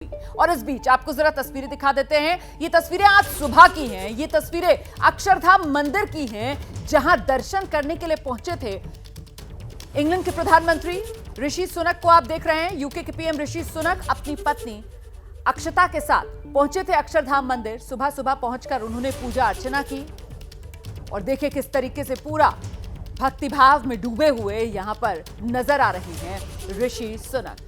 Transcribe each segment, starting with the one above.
और इस बीच आपको जरा तस्वीरें दिखा देते हैं। ये तस्वीरें आज सुबह की हैं। ये तस्वीरें अक्षरधाम मंदिर की हैं, जहां दर्शन करने के लिए पहुंचे थे इंग्लैंड के प्रधानमंत्री ऋषि सुनक को आप देख रहे हैं। यूके के पीएम ऋषि सुनक अपनी पत्नी अक्षता के साथ पहुंचे थे अक्षरधाम मंदिर। सुबह सुबह पहुंचकर उन्होंने पूजा अर्चना की और देखिए किस तरीके से पूरा भक्तिभाव में डूबे हुए यहां पर नजर आ रहे हैं ऋषि सुनक।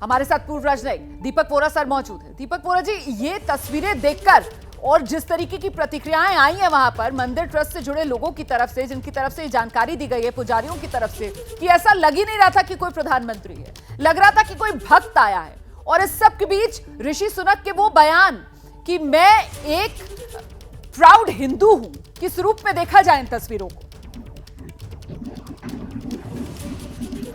हमारे साथ पूर्व राजनयिक दीपक वोरा सर मौजूद है। दीपक वोरा जी, ये तस्वीरें देखकर और जिस तरीके की प्रतिक्रियाएं आई हैं वहां पर मंदिर ट्रस्ट से जुड़े लोगों की तरफ से, जिनकी तरफ से जानकारी दी गई है पुजारियों की तरफ से, कि ऐसा लग ही नहीं रहा था कि कोई प्रधानमंत्री है, लग रहा था कि कोई भक्त आया है। और इस सब के बीच ऋषि सुनक के वो बयान कि मैं एक प्राउड हिंदू हूं, किस रूप में देखा जाए इन तस्वीरों को?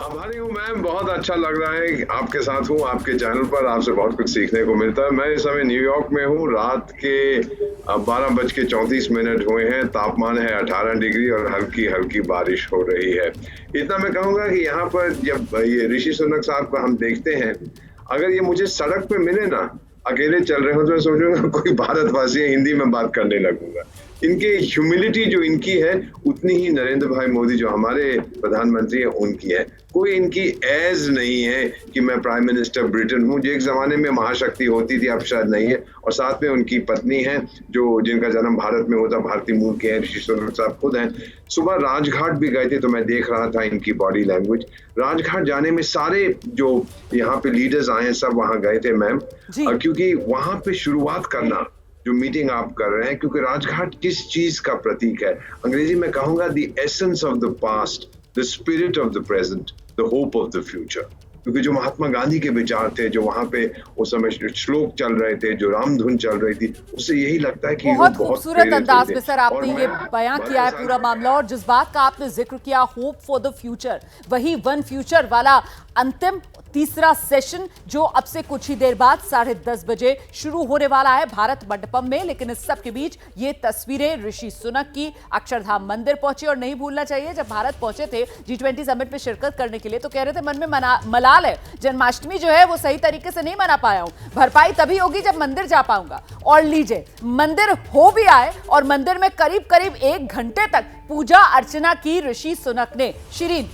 हमारी हूँ मैम, बहुत अच्छा लग रहा है आपके साथ हूँ, आपके चैनल पर आपसे बहुत कुछ सीखने को मिलता है। मैं इस समय न्यूयॉर्क में हूँ। रात के 12:34 हुए हैं। तापमान है 18 डिग्री और हल्की हल्की बारिश हो रही है। इतना मैं कहूँगा कि यहाँ पर जब ये ऋषि सुनक साहब को हम देखते हैं, अगर ये मुझे सड़क पे मिले ना, अकेले चल रहे हो, तो मैं सोचूंगा कोई भारतवासी है, हिंदी में बात करने लगूंगा। इनके ह्यूमिलिटी जो इनकी है, उतनी ही नरेंद्र भाई मोदी जो हमारे प्रधानमंत्री हैं उनकी है। कोई इनकी एज नहीं है कि मैं प्राइम मिनिस्टर ब्रिटेन हूँ, जो एक जमाने में महाशक्ति होती थी, अब शायद नहीं है। और साथ में उनकी पत्नी है जो जिनका जन्म भारत में होता, भारतीय मूल के हैं, ऋषि सुनक साहब खुद हैं। सुबह राजघाट भी गए थे तो मैं देख रहा था इनकी बॉडी लैंग्वेज। राजघाट जाने में सारे जो यहाँ पे लीडर्स आए हैं सब वहाँ गए थे मैम, क्योंकि वहाँ पे शुरुआत करना जो मीटिंग आप कर रहे हैं, क्योंकि राजघाट किस चीज का प्रतीक है, अंग्रेजी में कहूंगा the essence of the past, the spirit of the present, the hope of the future. क्योंकि जो महात्मा गांधी के विचार थे, जो वहां पे उस समय श्लोक चल रहे थे, जो रामधुन चल रही थी, उससे यही लगता है कि बहुत खूबसूरत अंदाज में सर आपने ये बयां किया है पूरा मामला। और जिस बात का आपने जिक्र किया, होप फॉर द फ्यूचर, वही वन फ्यूचर वाला अंतिम तीसरा सेशन जो अब से कुछ ही देर बाद 10:30 बजे शुरू होने वाला है भारत मंडपम में। लेकिन इस सब के बीच ये तस्वीरें ऋषि सुनक की अक्षरधाम मंदिर पहुंचे। और नहीं भूलना चाहिए, जब भारत पहुंचे थे G20 समिट में शिरकत करने के लिए, तो कह रहे थे मन में मलाल है, जन्माष्टमी जो है वो सही तरीके से नहीं मना पाया हूं, भरपाई तभी होगी जब मंदिर जा पाऊंगा। और लीजिए, मंदिर हो भी आए और मंदिर में करीब करीब 1 घंटे तक पूजा अर्चना की ऋषि सुनक ने। शिरीन,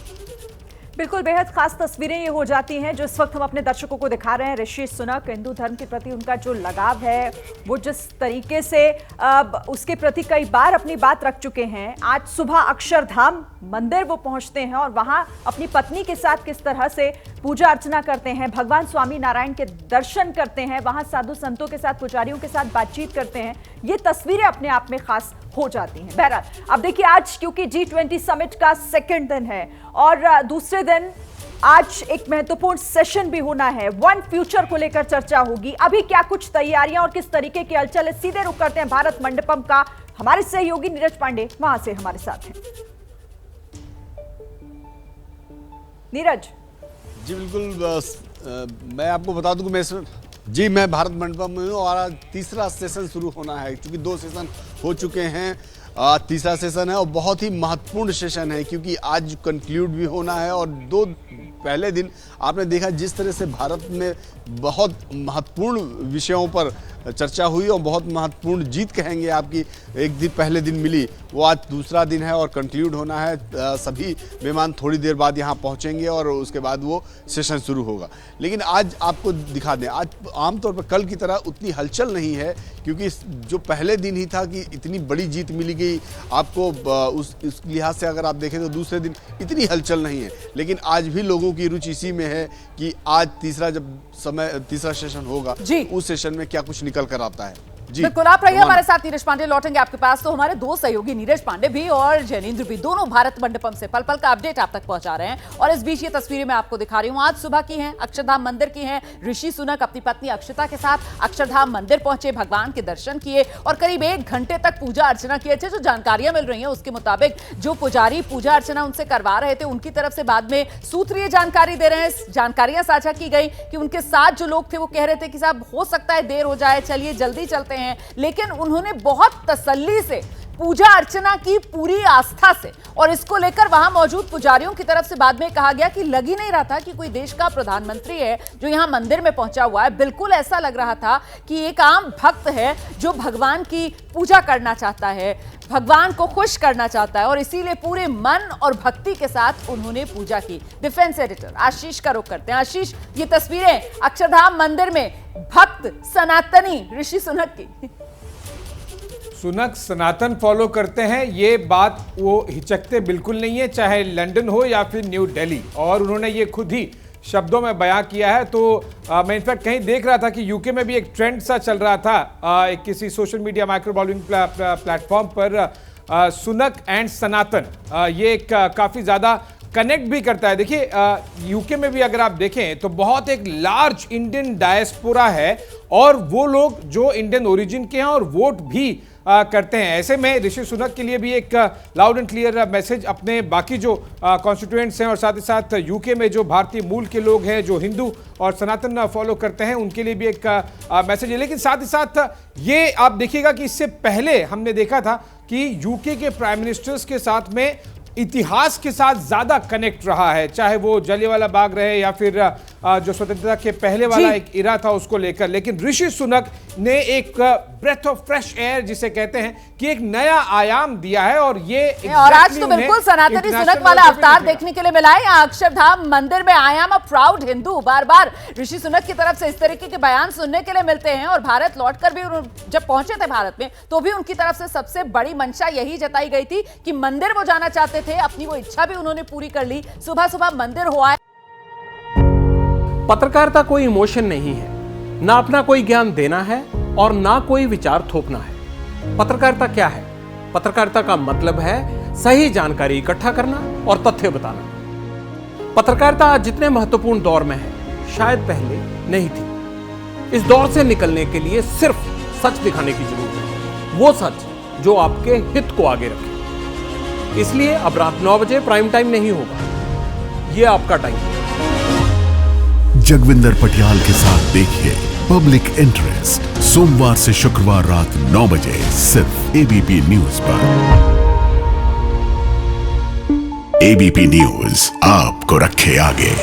बिल्कुल बेहद खास तस्वीरें ये हो जाती हैं जो इस वक्त हम अपने दर्शकों को दिखा रहे हैं। ऋषि सुनक, हिंदू धर्म के प्रति उनका जो लगाव है, वो जिस तरीके से उसके प्रति कई बार अपनी बात रख चुके हैं। आज सुबह अक्षरधाम मंदिर वो पहुंचते हैं और वहां अपनी पत्नी के साथ किस तरह से पूजा अर्चना करते हैं, भगवान स्वामी नारायण के दर्शन करते हैं, वहां साधु संतों के साथ, पुजारियों के साथ बातचीत करते हैं। ये तस्वीरें अपने आप में खास हो जाती हैं। बहरहाल, अब देखिए, आज क्योंकि G20 समिट का 2nd दिन है और दूसरे दिन आज एक महत्वपूर्ण सेशन भी होना है, वन फ्यूचर को लेकर चर्चा होगी। अभी क्या कुछ तैयारियां और किस तरीके की हलचल है, सीधे रुख करते हैं भारत मंडपम का। हमारे सहयोगी नीरज पांडे वहां से हमारे साथ हैं। नीरज जी बिल्कुल, मैं आपको बता दूं कि मैं भारत मंडपम में हूँ और आज तीसरा सेशन शुरू होना है, क्योंकि 2 सेशन हो चुके हैं। तीसरा सेशन है और बहुत ही महत्वपूर्ण सेशन है, क्योंकि आज कंक्लूड भी होना है। और 2 पहले दिन आपने देखा जिस तरह से भारत में बहुत महत्वपूर्ण विषयों पर चर्चा हुई और बहुत महत्वपूर्ण जीत कहेंगे आपकी एक दिन पहले दिन मिली, वो आज दूसरा दिन है और कंक्लूड होना है। सभी मेहमान थोड़ी देर बाद यहाँ पहुँचेंगे और उसके बाद वो सेशन शुरू होगा। लेकिन आज आपको दिखा दें, आज आमतौर पर कल की तरह उतनी हलचल नहीं है, क्योंकि जो पहले दिन ही था कि इतनी बड़ी जीत मिली गई आपको, उस लिहाज से अगर आप देखें तो दूसरे दिन इतनी हलचल नहीं है। लेकिन आज भी लोगों की रुचि इसी में है कि आज तीसरा सेशन होगा, उस सेशन में क्या कुछ निकल कर आता है। बिल्कुल, आप रहिए हमारे साथ। नीरज पांडे लौटेंगे आपके पास। तो हमारे 2 सहयोगी नीरज पांडे भी और जैनेंद्र भी, दोनों भारत मंडपम से पल पल का अपडेट आप तक पहुंचा रहे हैं। और इस बीच ये तस्वीरें मैं आपको दिखा रही हूं, आज सुबह की हैं, अक्षरधाम मंदिर की हैं। ऋषि सुनक अपनी पत्नी अक्षता के साथ अक्षरधाम मंदिर पहुंचे, भगवान के दर्शन किए और करीब 1 घंटे तक पूजा अर्चना की। अच्छे जो जानकारियां मिल रही हैं उसके मुताबिक जो पुजारी पूजा अर्चना उनसे करवा रहे थे, उनकी तरफ से बाद में सूत्रीय जानकारी दे रहे हैं, जानकारियां साझा की गई कि उनके साथ जो लोग थे वो कह रहे थे कि साहब हो सकता है देर हो जाए, चलिए जल्दी चलते हैं। लेकिन उन्होंने बहुत तसल्ली से पूजा अर्चना की पूरी आस्था से। और इसको लेकर वहां मौजूद पुजारियों की तरफ से बाद में कहा गया कि लग ही नहीं रहा था कि कोई देश का प्रधानमंत्री है जो यहां मंदिर में पहुंचा हुआ है। बिल्कुल ऐसा लग रहा था कि एक आम भक्त है जो भगवान की पूजा करना चाहता है, भगवान को खुश करना चाहता है, और इसीलिए पूरे मन और भक्ति के साथ उन्होंने पूजा की। डिफेंस एडिटर आशीष का रुख करते हैं। आशीष, ये तस्वीरें अक्षरधाम मंदिर में भक्त सनातनी ऋषि सुनक की। सुनक सनातन फॉलो करते हैं, ये बात वो हिचकते बिल्कुल नहीं है, चाहे लंदन हो या फिर न्यू दिल्ली, और उन्होंने ये खुद ही शब्दों में बयां किया है। तो मैं इनफैक्ट कहीं देख रहा था कि यूके में भी एक ट्रेंड सा चल रहा था किसी social media micro blogging platform पर, सुनक एंड सनातन, ये एक काफ़ी ज़्यादा कनेक्ट भी करता है। देखिए यूके में भी अगर आप देखें तो बहुत एक लार्ज इंडियन डायस्पोरा है, और वो लोग जो इंडियन ओरिजिन के हैं और वोट भी करते हैं। ऐसे में ऋषि सुनक के लिए भी एक लाउड एंड क्लियर मैसेज अपने बाकी जो कॉन्स्टिट्यूएंट्स हैं और साथ ही साथ यूके में जो भारतीय मूल के लोग हैं जो हिंदू और सनातन फॉलो करते हैं उनके लिए भी एक मैसेज है। लेकिन साथ ही साथ ये आप देखिएगा कि इससे पहले हमने देखा था कि यूके के प्राइम मिनिस्टर्स के साथ में इतिहास के साथ ज्यादा कनेक्ट रहा है, चाहे वो जलियांवाला बाग रहे या फिर जो स्वतंत्रता के पहले वाला एक इरा था उसको लेकर। लेकिन ऋषि सुनक ने एक ब्रेथ ऑफ फ्रेश एयर जिसे कहते हैं कि एक नया आयाम दिया है, और ये और आज तो बिल्कुल सनातनी सुनक वाला अवतार देखने के लिए मिला है यहाँ अक्षरधाम मंदिर में। I am a proud Hindu, बार बार ऋषि सुनक की तरफ से इस तरीके के बयान सुनने के लिए मिलते हैं। और भारत लौटकर भी जब पहुंचे थे भारत में तो भी उनकी तरफ से सबसे बड़ी मंशा यही जताई गई थी कि मंदिर वो जाना चाहते थे, अपनी वो इच्छा भी उन्होंने पूरी कर ली। सुबह सुबह मंदिर हो आए। पत्रकारिता कोई इमोशन नहीं है, ना अपना कोई ज्ञान देना है और ना कोई विचार थोपना है। पत्रकारिता क्या है? पत्रकारिता का मतलब है सही जानकारी इकट्ठा करना और तथ्य बताना। पत्रकारिता आज जितने महत्वपूर्ण दौर में है शायद पहले नहीं थी। इस दौर से निकलने के लिए सिर्फ सच दिखाने की जरूरत है, वो सच जो आपके हित को आगे रखे। इसलिए अब रात 9 बजे प्राइम टाइम नहीं होगा, ये आपका टाइम है। जगविंदर पटियाल के साथ देखिए पब्लिक इंटरेस्ट सोमवार से शुक्रवार रात 9 बजे सिर्फ एबीपी न्यूज पर। एबीपी न्यूज आपको रखे आगे।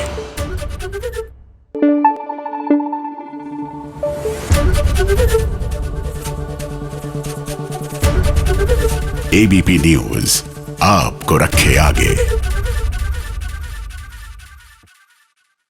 एबीपी न्यूज आपको रखे आगे।